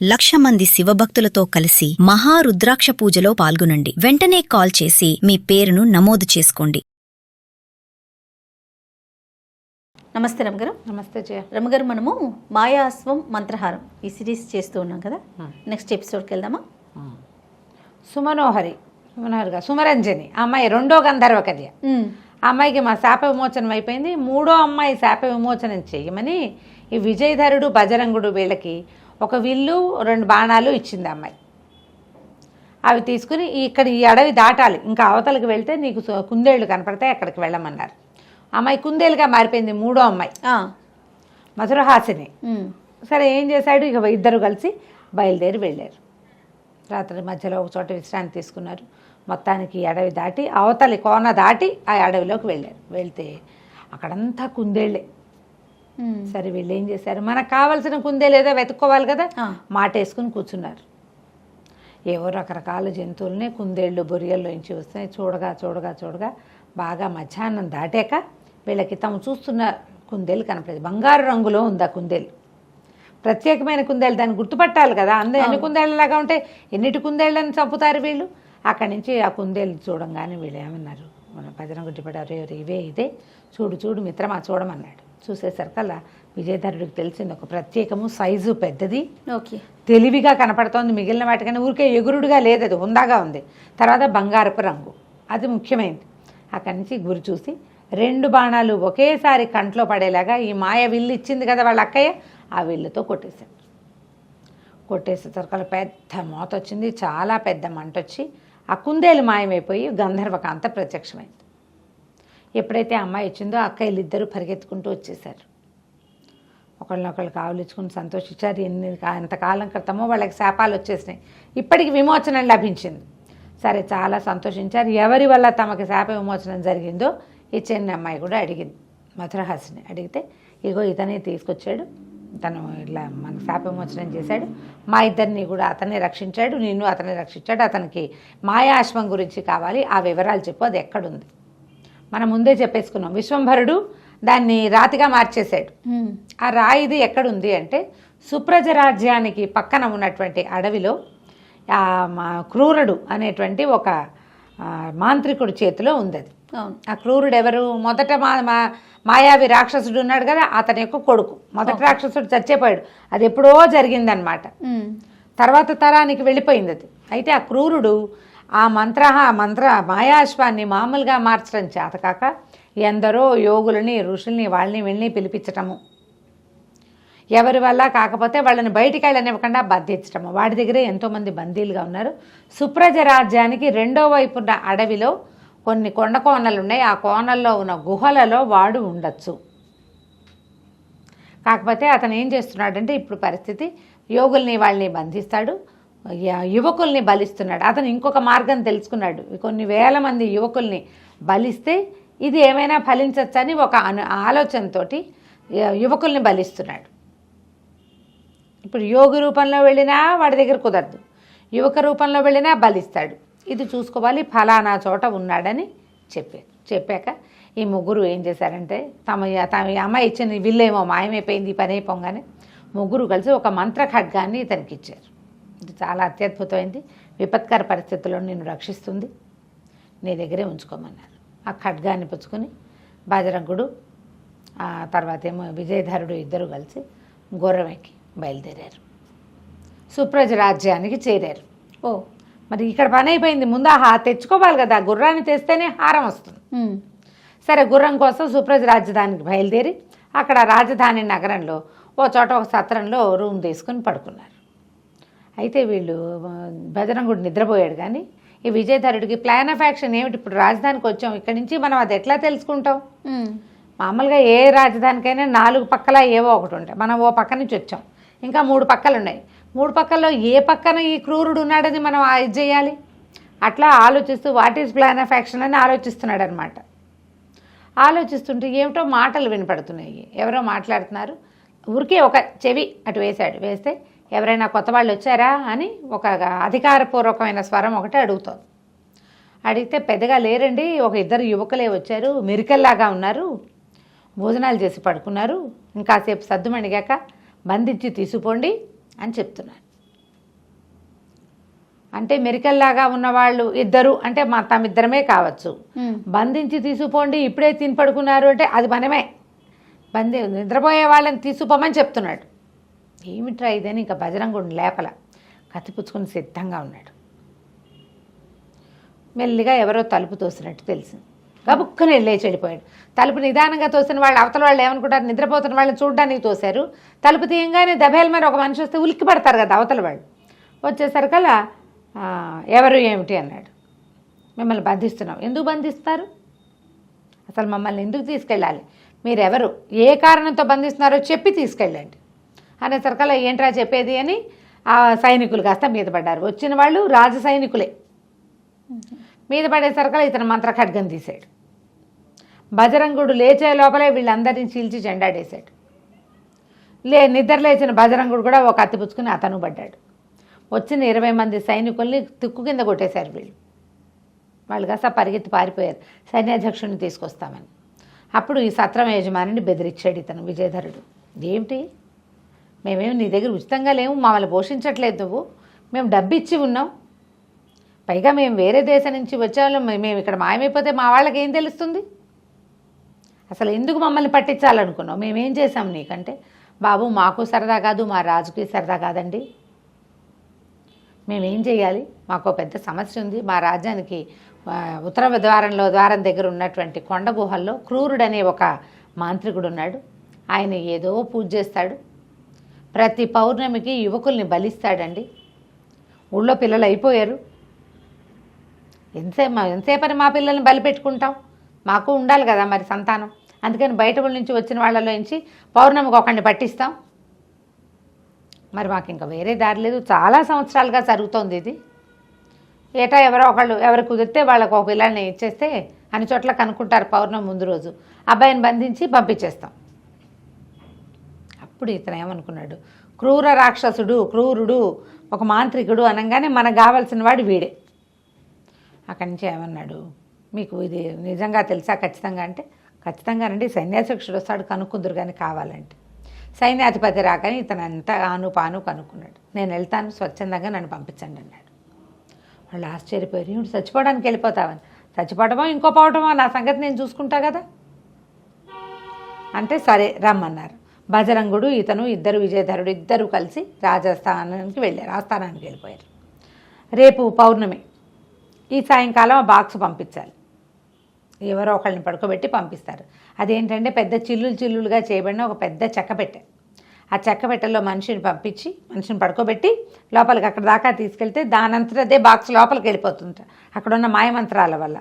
1,00,000 మంది శివభక్తులతో కలిసి మహారుద్రాక్ష పూజలో పాల్గొనండి. వెంటనే కాల్ చేసి మీ పేరును నమోదు చేసుకోండి. నమస్తే రమగారు. నమస్తే జయ. రమగారు, మనము మాయాస్వం మంత్రహారం ఈ సిరీస్ చేస్తూ ఉన్నాం కదా. నెక్స్ట్ ఎపిసోడ్కి వెళ్దామా? సుమనోహరిగా సుమరంజని అమ్మాయి రెండో గంధర్వ కన్య. ఆ అమ్మాయికి మా శాప విమోచనం అయిపోయింది. మూడో అమ్మాయి శాప విమోచనం చేయమని ఈ విజయధరుడు బజరంగుడు వీళ్ళకి ఒక విల్లు 2 బాణాలు ఇచ్చింది అమ్మాయి. అవి తీసుకుని ఇక్కడ ఈ అడవి దాటాలి, ఇంకా అవతలకి వెళ్తే నీకు కుందేళ్లు కనపడతాయి, అక్కడికి వెళ్ళమన్నారు. అమ్మాయి కుందేలుగా మారిపోయింది మూడో అమ్మాయి, మధురహాసిని. సరే ఏం చేశాడు, ఇక ఇద్దరు కలిసి బయలుదేరి వెళ్ళారు. రాత్రి మధ్యలో ఒక చోట విశ్రాంతి తీసుకున్నారు. మొత్తానికి అడవి దాటి అవతలి కోన దాటి ఆ అడవిలోకి వెళ్ళారు. వెళ్తే అక్కడంతా కుందేళ్ళే. సరే వీళ్ళు ఏం చేశారు, మనకు కావాల్సిన కుందేలు ఏదో వెతుక్కోవాలి కదా, మాటేసుకుని కూర్చున్నారు. ఏవో రకరకాల జంతువులనే కుందేళ్ళు బొరియల్లోంచి వస్తాయి. చూడగా చూడగా చూడగా బాగా మధ్యాహ్నం దాటాక వీళ్ళకి తాము చూస్తున్న కుందేలు కనపడేది. బంగారు రంగులో ఉంది ఆ కుందేలు. ప్రత్యేకమైన కుందేలు, దాన్ని గుర్తుపట్టాలి కదా. అందరూ ఎన్ని కుందేళ్ళలాగా ఉంటే ఎన్నిటి కుందేళ్ళని చంపుతారు వీళ్ళు. అక్కడి నుంచి ఆ కుందేలు చూడంగానే వీళ్ళు ఏమన్నారు, మన బజరంగుడి పడారు, ఇదే చూడు చూడు మిత్రమా చూడమన్నాడు. చూసేసరికల్లా విజయధరుడికి తెలిసింది ఒక ప్రత్యేకము, సైజు పెద్దది, తెలివిగా కనపడుతోంది. మిగిలిన వాటికన్నా ఊరికే ఎగురుడుగా లేదు, అది హుందాగా ఉంది. తర్వాత బంగారపు రంగు, అది ముఖ్యమైనది. అక్కడి నుంచి గురి చూసి 2 బాణాలు ఒకేసారి కంట్లో పడేలాగా ఈ మాయ విల్లు ఇచ్చింది కదా వాళ్ళ అక్కయ్య, ఆ విల్లుతో కొట్టేశారు. కొట్టేసేసరికల్లా పెద్ద మోత వచ్చింది, చాలా పెద్ద మంట వచ్చి ఆ కుందేలు మాయమైపోయి గంధర్వకాంత ప్రత్యక్షమైంది. ఎప్పుడైతే అమ్మాయి వచ్చిందో అక్కయ్యలు ఇద్దరు పరిగెత్తుకుంటూ వచ్చేసారు. ఒకళ్ళనొకళ్ళు కావలించుకుని సంతోషించారు. ఎంతకాలం క్రితమో వాళ్ళకి శాపాలు వచ్చేసినాయి, ఇప్పటికి విమోచనం లభించింది. సరే చాలా సంతోషించారు. ఎవరి వల్ల తమకి శాప విమోచనం జరిగిందో ఈ చిన్న అమ్మాయి కూడా అడిగింది. మధురహాసిని అడిగితే, ఇగో ఇతనే తీసుకొచ్చాడు, తను ఇట్లా మనకు శాప విమోచనం చేశాడు, మా ఇద్దరిని కూడా అతనే రక్షించాడు, నిన్ను అతనే రక్షించాడు, అతనికి మాయాశ్వం గురించి కావాలి, ఆ వివరాలు చెప్పు, అది ఎక్కడుంది. మనం ముందే చెప్పేసుకున్నాం. విశ్వంభరుడు దాన్ని రాతిగా మార్చేశాడు. ఆ రాయిది ఎక్కడుంది అంటే సుప్రజ రాజ్యానికి పక్కన ఉన్నటువంటి అడవిలో క్రూరుడు అనేటువంటి ఒక మాంత్రికుడి చేతిలో ఉంది అది. ఆ క్రూరుడు ఎవరు, మొదట మాయావి రాక్షసుడు ఉన్నాడు కదా, అతని యొక్క కొడుకు. మొదటి రాక్షసుడు చచ్చిపోయాడు, అది ఎప్పుడో జరిగిందనమాట. తర్వాత తరానికి వెళ్ళిపోయింది అది. అయితే ఆ క్రూరుడు ఆ మంత్ర మాయాశ్వాన్ని మామూలుగా మార్చడం చేతకాక ఎందరో యోగులని ఋషుల్ని వాళ్ళని వీళ్ళని పిలిపించటము, ఎవరి వల్ల కాకపోతే వాళ్ళని బయటికి వెళ్ళనివ్వకుండా బంధించటము. వాడి దగ్గరే ఎంతోమంది బందీలుగా ఉన్నారు. సుప్రజ రాజ్యానికి 2వ వైపు ఉన్న అడవిలో కొన్ని కొండ కోనలు ఉన్నాయి. ఆ కోనల్లో ఉన్న గుహలలో వాడు ఉండొచ్చు. కాకపోతే అతను ఏం చేస్తున్నాడంటే, ఇప్పుడు పరిస్థితి యోగుల్ని వాళ్ళని బంధిస్తాడు, యువకుల్ని బలిస్తున్నాడు. అతను ఇంకొక మార్గం తెలుసుకున్నాడు. కొన్ని వేల మంది యువకుల్ని బలిస్తే ఇది ఏమైనా ఫలించచ్చని ఒక ఆలోచనతోటి యువకుల్ని బలిస్తున్నాడు. ఇప్పుడు యోగి రూపంలో వెళ్ళినా వాడి దగ్గర కుదరదు, యువక రూపంలో వెళ్ళినా బలిస్తాడు. ఇది చూసుకోవాలి, ఫలానా చోట ఉన్నాడని చెప్పాక ఈ ముగ్గురు ఏం చేశారంటే, తమ అమ్మాయి ఇచ్చిన విల్లేమో మాయమైపోయింది, పని అయిపోగానే ముగ్గురు కలిసి ఒక మంత్ర ఖడ్గాన్ని ఇతనికి ఇచ్చారు. ఇది చాలా అత్యద్భుతమైంది, విపత్కర పరిస్థితుల్లో నిన్ను రక్షిస్తుంది, నీ దగ్గరే ఉంచుకోమన్నారు. ఆ ఖడ్గాన్ని పుచ్చుకొని బజరంగుడు తర్వాత ఏమో విజయధరుడు ఇద్దరు కలిసి గుర్రం ఎక్కి బయలుదేరారు. సుప్రజ రాజ్యానికి చేరారు. మరి ఇక్కడ పని అయిపోయింది, ముందు తెచ్చుకోవాలి కదా, గుర్రాన్ని తెస్తేనే హారం వస్తుంది. సరే గుర్రం కోసం సుప్రజ రాజధానికి బయలుదేరి అక్కడ రాజధాని నగరంలో ఓ చోట ఒక సత్రంలో రూమ్ తీసుకుని పడుకున్నారు. అయితే వీళ్ళు బజరంగుడు నిద్రపోయాడు. కానీ ఈ విజయధరుడికి ప్లాన్ ఆఫ్ యాక్షన్ ఏమిటి, ఇప్పుడు రాజధానికి వచ్చాం, ఇక్కడి నుంచి మనం అది ఎట్లా తెలుసుకుంటాం. మామూలుగా ఏ రాజధానికైనా 4 పక్కల ఏవో ఒకటి ఉంటాయి. మనం ఓ పక్క నుంచి వచ్చాం, ఇంకా 3 పక్కలు ఉన్నాయి. 3 పక్కల్లో ఏ పక్కన ఈ క్రూరుడు ఉన్నాడని మనం ఇది చేయాలి. అట్లా ఆలోచిస్తూ what is plan of action అని ఆలోచిస్తున్నాడు అనమాట. ఆలోచిస్తుంటే ఏమిటో మాటలు వినపడుతున్నాయి, ఎవరో మాట్లాడుతున్నారు. ఊరికే ఒక చెవి అటు వేశాడు. వేస్తే ఎవరైనా కొత్త వాళ్ళు వచ్చారా అని ఒక అధికారపూర్వకమైన స్వరం ఒకటి అడుగుతోంది. అడిగితే పెద్దగా లేరండి, ఒక 2 యువకులే వచ్చారు, మెరికల్లాగా ఉన్నారు, భోజనాలు చేసి పడుకున్నారు, ఇంకాసేపు సద్దుమణిగాక బంధించి తీసుకుపోండి అని చెప్తున్నారు. అంటే మెరికల్లాగా ఉన్నవాళ్ళు ఇద్దరు అంటే మా తమిద్దరమే కావచ్చు. బంధించి తీసుకుపోండి ఇప్పుడే తిని పడుకున్నారు అంటే అది మనమే. నిద్రపోయే వాళ్ళని తీసుకుపోమని చెప్తున్నాడు. ఏమిట్రా ఇదని ఇంకా బజరంగుడిని లేపల, కత్తిపుచ్చుకుని సిద్ధంగా ఉన్నాడు. మెల్లిగా ఎవరో తలుపు తోసినట్టు తెలిసింది. గబుక్కని లేచి వెళ్ళిపోయాడు. తలుపు నిదానంగా తోసిన వాళ్ళు అవతల వాళ్ళు ఏమనుకుంటారు, నిద్రపోతున్న వాళ్ళని చూడడానికి తోశారు. తలుపు తీయంగానే దబేల మీద ఒక మనిషి వస్తే ఉలిక్కి పడతారు కదా అవతల వాళ్ళు. వచ్చేసరికల్లా ఎవరు ఏమిటి అన్నాడు. మిమ్మల్ని బంధిస్తున్నాం. ఎందుకు బంధిస్తారు, అసలు మమ్మల్ని ఎందుకు తీసుకెళ్ళాలి, మీరెవరు, ఏ కారణంతో బంధిస్తున్నారో చెప్పి తీసుకెళ్ళండి అనేసరికల్లా ఏంట్రా చెప్పేది అని ఆ సైనికులు కాస్త మీద పడ్డారు. వచ్చిన వాళ్ళు రాజ సైనికులే. మీద పడేసరికల్లా ఇతను మంత్ర ఖడ్గం తీశాడు. బజరంగుడు లేచే లోపలే వీళ్ళందరినీ చీల్చి చెండాడేశాడు. నిద్ర లేచిన బజరంగుడు కూడా ఒక కత్తి పుచ్చుకుని అతను పడ్డాడు. వచ్చిన 20 మంది సైనికుల్ని తుక్కు కింద కొట్టేశారు వీళ్ళు. వాళ్ళు కాస్త పరిగెత్తి పారిపోయారు సైన్యాధ్యక్షుడిని తీసుకొస్తామని. అప్పుడు ఈ సత్రం యజమానిని బెదిరించాడు ఇతను విజయధరుడు. ఏమిటి, మేమేమి నీ దగ్గర ఉచితంగా లేవు, మమ్మల్ని పోషించట్లేదు నువ్వు, మేము డబ్బు ఇచ్చి ఉన్నాం, పైగా మేము వేరే దేశం నుంచి వచ్చేవాళ్ళం, మేము ఇక్కడ మాయమైపోతే మా వాళ్ళకి ఏం తెలుస్తుంది, అసలు ఎందుకు మమ్మల్ని పట్టించాలనుకున్నావు, మేమేం చేశాం నీకంటే, బాబు మాకు సరదా కాదు మా రాజుకి సరదా కాదండి, మేమేం చేయాలి, మాకు పెద్ద సమస్య ఉంది, మా రాజ్యానికి ఉత్తర ద్వారం దగ్గర ఉన్నటువంటి కొండ గుహల్లో క్రూరుడనే ఒక మాంత్రికుడు ఉన్నాడు, ఆయన ఏదో పూజ చేస్తాడు, ప్రతి పౌర్ణమికి యువకుల్ని బలిస్తాడండి, ఊళ్ళో పిల్లలు అయిపోయారు, ఎంతసేపని మా పిల్లల్ని బలి పెట్టుకుంటాం, మాకు ఉండాలి కదా మరి సంతానం, అందుకని బయట ఊళ్ళ నుంచి వచ్చిన వాళ్ళలో నుంచి పౌర్ణమికి ఒకరిని పట్టిస్తాం, మరి మాకు ఇంకా వేరే దారి లేదు, చాలా సంవత్సరాలుగా జరుగుతోంది ఇది, ఏటా ఎవరు కుదిరితే వాళ్ళకు ఒక పిల్లల్ని ఇచ్చేస్తే అన్ని చోట్ల కనుక్కుంటారు పౌర్ణమి ముందు రోజు, అబ్బాయిని బంధించి పంపించేస్తాం. అప్పుడు ఇతను ఏమనుకున్నాడు, క్రూర రాక్షసుడు, క్రూరుడు, ఒక మాంత్రికుడు అనగానే మనకు కావాల్సిన వాడు వీడే. అక్కడి నుంచి ఏమన్నాడు, మీకు ఇది నిజంగా తెలుసా ఖచ్చితంగా అంటే, ఖచ్చితంగానండి సైన్యాధ్యక్షుడు వస్తాడు కనుక్కుందరు కానీ కావాలంటే. సైన్యాధిపతి రాకని ఇతను అంతా ఆను పాను కనుక్కున్నాడు. నేను వెళ్తాను స్వచ్ఛందంగా నన్ను పంపించండి అన్నాడు. వాళ్ళు ఆశ్చర్యపోయారు, ఏమిటి చచ్చిపోవడానికి వెళ్ళిపోతావని, చచ్చిపోవటమో ఇంకో పోవటమో నా సంగతి నేను చూసుకుంటా కదా అంటే సరే రమ్మన్నారు. బజరంగుడు ఇతను ఇద్దరు విజయధరుడు ఇద్దరు కలిసి రాజస్థానానికి వెళ్ళారు, ఆస్థానానికి వెళ్ళిపోయారు. రేపు పౌర్ణమి, ఈ సాయంకాలం ఆ బాక్స్ పంపించాలి, ఎవరో ఒకళ్ళని పడుకోబెట్టి పంపిస్తారు. అదేంటంటే పెద్ద చిల్లులుగా చేయబడిన ఒక పెద్ద చెక్కపెట్టె, ఆ చెక్కపెట్టెలో మనిషిని పంపించి మనిషిని పడుకోబెట్టి లోపలికి అక్కడ దాకా తీసుకెళ్తే దానంతట అదే బాక్స్ లోపలికి వెళ్ళిపోతుంది అక్కడ ఉన్న మాయమంత్రాల వల్ల.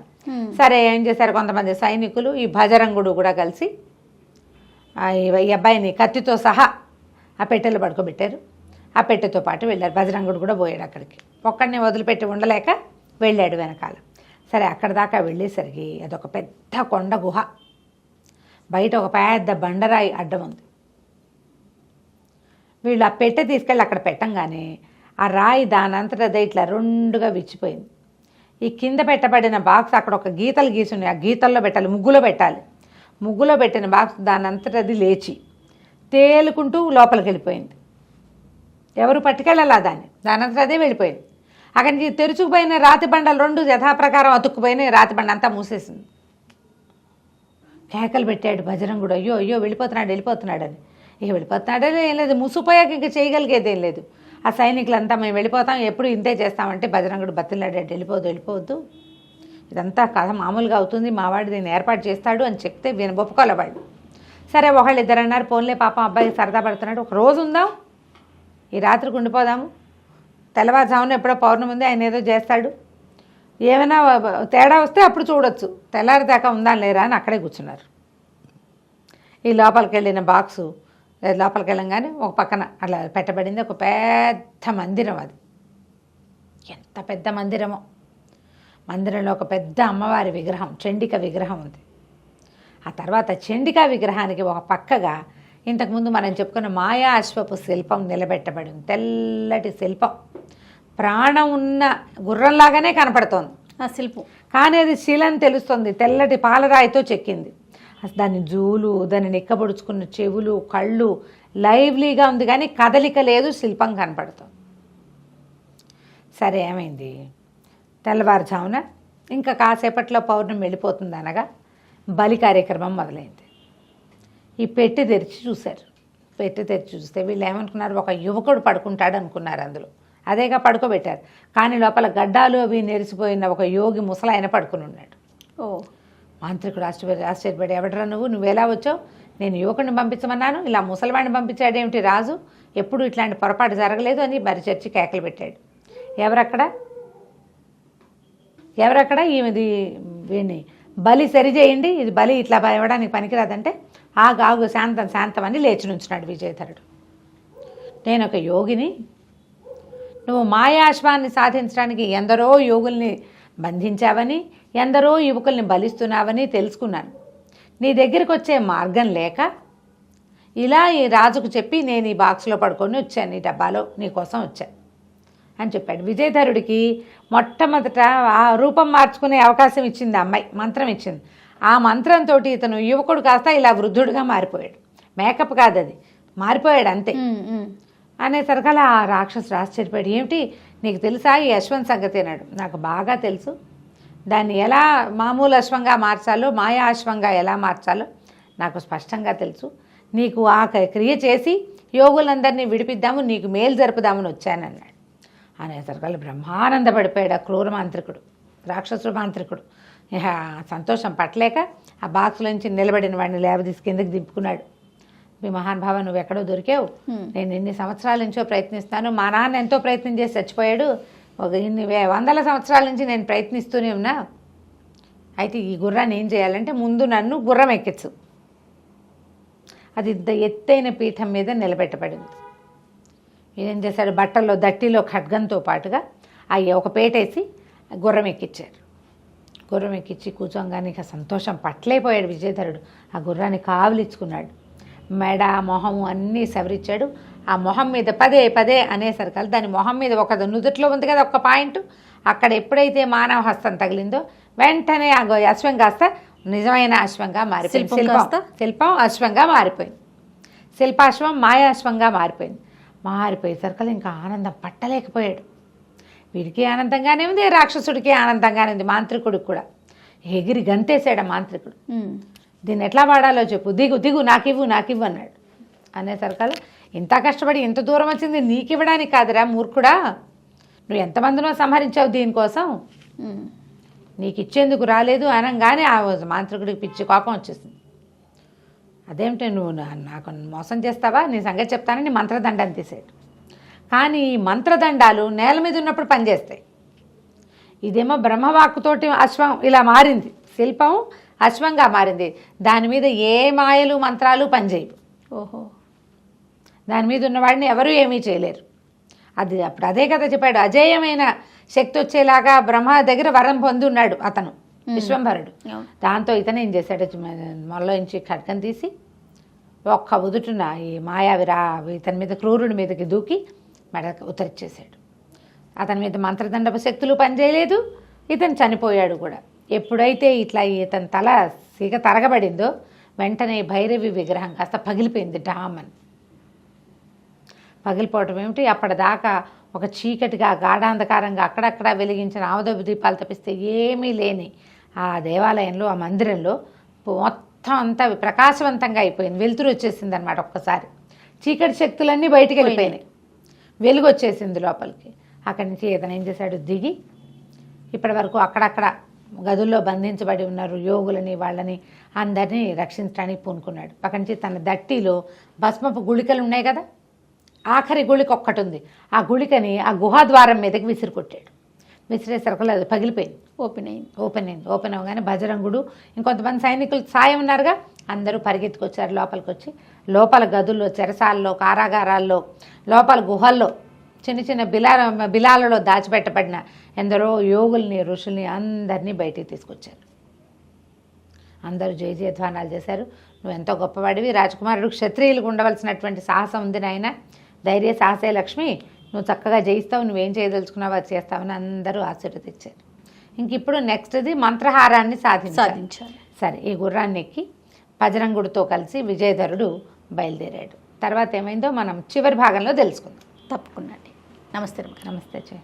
సరే ఏం చేశారు, కొంతమంది సైనికులు ఈ బజరంగుడు కూడా కలిసి ఈ అబ్బాయిని కత్తితో సహా ఆ పెట్టెలో పడుకోబెట్టారు. ఆ పెట్టెతో పాటు వెళ్ళారు. బజరంగుడు కూడా పోయాడు అక్కడికి, ఒక్కడిని వదిలిపెట్టి ఉండలేక వెళ్ళాడు వెనకాల. సరే అక్కడ దాకా వెళ్ళేసరికి అదొక పెద్ద కొండ గుహ, బయట ఒక పెద్ద బండరాయి అడ్డం ఉంది. వీళ్ళు ఆ పెట్టె తీసుకెళ్ళి అక్కడ పెట్టంగానే ఆ రాయి దానంతటదే ఇట్లా రెండుగా విచ్చిపోయింది. ఈ కింద పెట్టబడిన బాక్స్ అక్కడ ఒక గీతలు గీసున్నాయి, ఆ గీతల్లో పెట్టాలి, ముగ్గులో పెట్టాలి, ముగ్గులో పెట్టిన బాక్స్ దానంతటది లేచి తేలుకుంటూ లోపలికి వెళ్ళిపోయింది. ఎవరు పట్టుకెళ్ళాలా దానంతట అదే వెళ్ళిపోయింది. అక్కడి నుంచి తెరుచుకుపోయిన రాతి బండలు రెండు యథాప్రకారం అతుక్కుపోయిన రాతి బండ అంతా మూసేసింది. కేకలు పెట్టాడు బజరంగుడు, అయ్యో అయ్యో వెళ్ళిపోతున్నాడని. ఇక వెళ్ళిపోతున్నాడే ఏం లేదు, మూసిపోయాక ఇంక చేయగలిగేది ఏం లేదు. ఆ సైనికులంతా మేము వెళ్ళిపోతాం, ఎప్పుడు ఇంతే చేస్తామంటే బజరంగుడు బతిలాడాడు, వెళ్ళిపోవద్దు, ఇదంతా కథ మామూలుగా అవుతుంది, మావాడు దీన్ని ఏర్పాటు చేస్తాడు అని చెప్తే ఒప్పుకోలే వాళ్ళు. సరే ఒకళ్ళు ఇద్దరు అన్నారు, పోన్లే పాపం అబ్బాయి సరదా పడుతున్నాడు, ఒక రోజు ఉందాం, ఈ రాత్రికి ఉండిపోదాము, తెల్లవారుజామున ఎప్పుడో పౌర్ణమి ఉంది, ఆయన ఏదో చేస్తాడు, ఏమైనా తేడా వస్తే అప్పుడు చూడొచ్చు, తెల్లారిదాకా ఉందాం లేరా అని అక్కడే కూర్చున్నారు. ఈ లోపలికి వెళ్ళిన బాక్సు లోపలికి వెళ్ళంగానే ఒక పక్కన అట్లా పెట్టబడింది ఒక పెద్ద మందిరం. అది ఎంత పెద్ద మందిరమో, మందిరంలో ఒక పెద్ద అమ్మవారి విగ్రహం, చండిక విగ్రహం ఉంది. ఆ తర్వాత చండికా విగ్రహానికి ఒక పక్కగా ఇంతకుముందు మనం చెప్పుకున్న మాయా అశ్వపు శిల్పం నిలబెట్టబడింది. తెల్లటి శిల్పం, ప్రాణం ఉన్న గుర్రంలాగానే కనపడుతోంది ఆ శిల్పం, కానీ అది శిలని తెలుస్తుంది, తెల్లటి పాలరాయితో చెక్కింది. దాని జూలు, దాన్ని నిక్కబొడుచుకున్న చెవులు, కళ్ళు లైవ్లీగా ఉంది కానీ కదలిక లేదు, శిల్పం కనపడుతుంది. సరే ఏమైంది, తెల్లవారుజామున ఇంకా కాసేపట్లో పౌర్ణమి వెళ్ళిపోతుంది అనగా బలి కార్యక్రమం మొదలైంది. ఈ పెట్టి తెరిచి చూశారు. పెట్టి తెరిచి చూస్తే వీళ్ళు ఏమనుకున్నారు, ఒక యువకుడు పడుకుంటాడు అనుకున్నారు. అందులో అదేగా పడుకోబెట్టారు. కానీ లోపల గడ్డాలు అవి నెరిసిపోయిన ఒక యోగి ముసలాయన పడుకుని ఉన్నాడు. ఓ మాంత్రికుడు ఆశ్చర్యపడి, ఎవడరా నువ్వు ఎలా వచ్చావు? నేను యువకుడిని పంపించమన్నాను, ఇలా ముసలివాడిని పంపించాడేమిటి రాజు? ఎప్పుడు ఇట్లాంటి పొరపాటు జరగలేదు అని మరి చర్చి కేకలు పెట్టాడు. ఎవరక్కడ ఈమెది వీడిని బలి సరిచేయండి, ఇది బలి ఇట్లా ఇవ్వడానికి పనికిరాదంటే ఆగు శాంతం అని లేచి నుంచున్నాడు విజయధరుడు. నేను ఒక యోగిని, నువ్వు మాయాశ్వాన్ని సాధించడానికి ఎందరో యోగుల్ని బంధించావని, ఎందరో యువకుల్ని బలిస్తున్నావని తెలుసుకున్నాను. నీ దగ్గరికి వచ్చే మార్గం లేక ఇలా ఈ రాజుకు చెప్పి నేను ఈ బాక్స్లో పడుకొని వచ్చాను, ఈ డబ్బాలో నీకోసం వచ్చాను అని చెప్పాడు. విజయధరుడికి మొట్టమొదట ఆ రూపం మార్చుకునే అవకాశం ఇచ్చింది అమ్మాయి, మంత్రం ఇచ్చింది. ఆ మంత్రంతో ఇతను యువకుడు కాస్త ఇలా వృద్ధుడిగా మారిపోయాడు. మేకప్ కాదు, అది మారిపోయాడు అంతే. అనేసరికల్లా ఆ రాక్షసుడు ఆశ్చర్యపడి, ఏమిటి నీకు తెలుసా ఈ అశ్వం సంగతి అన్నాడు. నాకు బాగా తెలుసు, దాన్ని ఎలా మామూలు అశ్వంగా మార్చాలో, మాయా అశ్వంగా ఎలా మార్చాలో నాకు స్పష్టంగా తెలుసు. నీకు ఆ క్రియ చేసి యోగులందరినీ విడిపిద్దాము, నీకు మేలు జరుపుదామని వచ్చానన్నాడు. అనేసరికల్లా బ్రహ్మానందపడిపోయాడు ఆ క్రూర మాంత్రికుడు, రాక్షసుడు మాంత్రికుడు. సంతోషం పట్టలేక ఆ బాక్స్లోంచి నిలబడిన వాడిని లేవదీసి కిందకి దింపుకున్నాడు. మీ మహానుభావ నువ్వు ఎక్కడో దొరికావు, నేను ఎన్ని సంవత్సరాల నుంచో ప్రయత్నిస్తాను, మా నాన్న ఎంతో ప్రయత్నం చేసి చచ్చిపోయాడు, ఒక ఇన్ని వందల సంవత్సరాల నుంచి నేను ప్రయత్నిస్తూనే ఉన్నా. అయితే ఈ గుర్రాన్ని ఏం చేయాలంటే ముందు నన్ను గుర్రం ఎక్కించు. అది ఎత్తైన పీఠం మీద నిలబెట్టబడింది. ఏం చేశాడు, బట్టల్లో దట్టిలో ఖడ్గంతో పాటుగా ఒక పేటేసి గుర్రం ఎక్కించారు. గుర్రం ఎక్కించి కూర్చోగానే ఇక సంతోషం పట్టలేకపోయాడు విజయధరుడు. ఆ గుర్రాన్ని కావలిచ్చుకున్నాడు. మెడ మొహము అన్నీ సవరించాడు. ఆ మొహం మీద పదే అనేసరికి దాని మొహం మీద ఒక నుదుట్లో ఉంది కదా ఒక పాయింట్, అక్కడ ఎప్పుడైతే మానవ హస్తం తగిలిందో వెంటనే ఆ అశ్వం కాస్త నిజమైన అశ్వంగా మారిపోయింది. శిల్పం అశ్వంగా మారిపోయింది. శిల్పాశ్వం మాయాశ్వంగా మారిపోయేసరికి ఇంకా ఆనందం పట్టలేకపోయాడు. వీడికి ఆనందంగానే ఉంది, రాక్షసుడికి ఆనందంగానే ఉంది, మాంత్రికుడికి కూడా. ఎగిరి గంతేసాడు ఆ మాంత్రికుడు. దీన్ని ఎట్లా వాడాలో చెప్పు, దిగు నాకివ్వు అన్నాడు. అనేసరికల్లా ఇంత కష్టపడి ఇంత దూరం వచ్చింది నీకు ఇవ్వడానికి కాదురా మూర్ఖుడా, నువ్వు ఎంతమందినో సంహరించావు దీనికోసం, నీకు ఇచ్చేందుకు రాలేదు అనగానే ఆ మాంత్రికుడికి పిచ్చి కోపం వచ్చేసింది. అదేమిటి నువ్వు నాకు మోసం చేస్తావా, నీ సంగతి చెప్తానని మంత్రదండాన్ని తీసాడు. కానీ ఈ మంత్రదండాలు నేల మీద ఉన్నప్పుడు పనిచేస్తాయి. ఇదేమో బ్రహ్మవాక్కుతోటి అశ్వం ఇలా మారింది, శిల్పం అశ్వంగా మారింది. దాని మీద ఏ మాయలు మంత్రాలు పనిచేయవు. ఓహో, దాని మీద ఉన్నవాడిని ఎవరూ ఏమీ చేయలేరు. అది అప్పుడు అదే కదా చెప్పాడు, అజేయమైన శక్తి వచ్చేలాగా బ్రహ్మ దగ్గర వరం పొంది ఉన్నాడు అతను విశ్వంభరుడు. దాంతో ఇతను ఏం చేశాడు, మొల్లోంచి ఖడ్గం తీసి ఒక్క ఉదుటున ఈ మాయావిరా ఇతని మీద క్రూరుడి మీదకి దూకి మెడ ఉత్తరిచ్చేశాడు. అతని మీద మంత్రదండపు శక్తులు పనిచేయలేదు, ఇతను చనిపోయాడు కూడా. ఎప్పుడైతే ఇట్లా ఇతని తల సీగ తరగబడిందో వెంటనే భైరవి విగ్రహం కాస్త పగిలిపోయింది. డామన్ పగిలిపోవటం ఏమిటి, అప్పటిదాకా ఒక చీకటిగా గాఢాంధకారంగా అక్కడక్కడ వెలిగించిన ఆవదపు దీపాలు తప్పిస్తే ఏమీ లేని ఆ దేవాలయంలో, ఆ మందిరంలో మొత్తం అంతా ప్రకాశవంతంగా అయిపోయింది. వెలుతురు వచ్చేసింది అనమాట. ఒక్కసారి చీకటి శక్తులన్నీ బయటికి వెళ్ళిపోయినాయి, వెలుగు వచ్చేసింది లోపలికి. అక్కడి నుంచి ఇతను ఏం చేశాడు, దిగి ఇప్పటి వరకు అక్కడక్కడ గదుల్లో బంధించబడి ఉన్నారు యోగులని వాళ్ళని అందరినీ రక్షించడానికి పూనుకున్నాడు. అక్కడి నుంచి తన దట్టిలో భస్మపు గుళికలు ఉన్నాయి కదా, ఆఖరి గుళిక ఒక్కటి ఉంది, ఆ గుళికని ఆ గుహాద్వారం మీదకి విసిరికొట్టాడు. విసిరేసరికి అది పగిలిపోయింది, ఓపెన్ అవగానే బజరంగుడు ఇంకొంతమంది సైనికులు సాయం ఉన్నారుగా, అందరూ పరిగెత్తుకొచ్చారు లోపలికి. వచ్చి లోపల గదుల్లో, చెరసాల్లో, కారాగారాల్లో, లోపల గుహల్లో, చిన్న చిన్న బిలాలలో దాచిపెట్టబడిన ఎందరో యోగుల్ని, ఋషుల్ని అందరినీ బయటికి తీసుకొచ్చారు. అందరూ జయ జయధ్వానాలు చేశారు. నువ్వు ఎంతో గొప్పవాడివి, రాజకుమారుడు క్షత్రియులకు ఉండవలసినటువంటి సాహసం ఉంది నాయన, ధైర్య సాహసే లక్ష్మి, నువ్వు చక్కగా జయిస్తావు, నువ్వేం చేయదలుచుకున్నావు అది చేస్తావని అందరూ ఆశీర్వదించారు. ఇంక ఇప్పుడు నెక్స్ట్ది మంత్రహారాన్ని సాధించాలి. సరే, ఈ గుర్రాన్ని ఎక్కి బజరంగుడితో కలిసి విజయధరుడు బయలుదేరాడు. తర్వాత ఏమైందో మనం చివరి భాగంలో తెలుసుకుందాం. తప్పకుండా. నమస్తే. నమస్తే.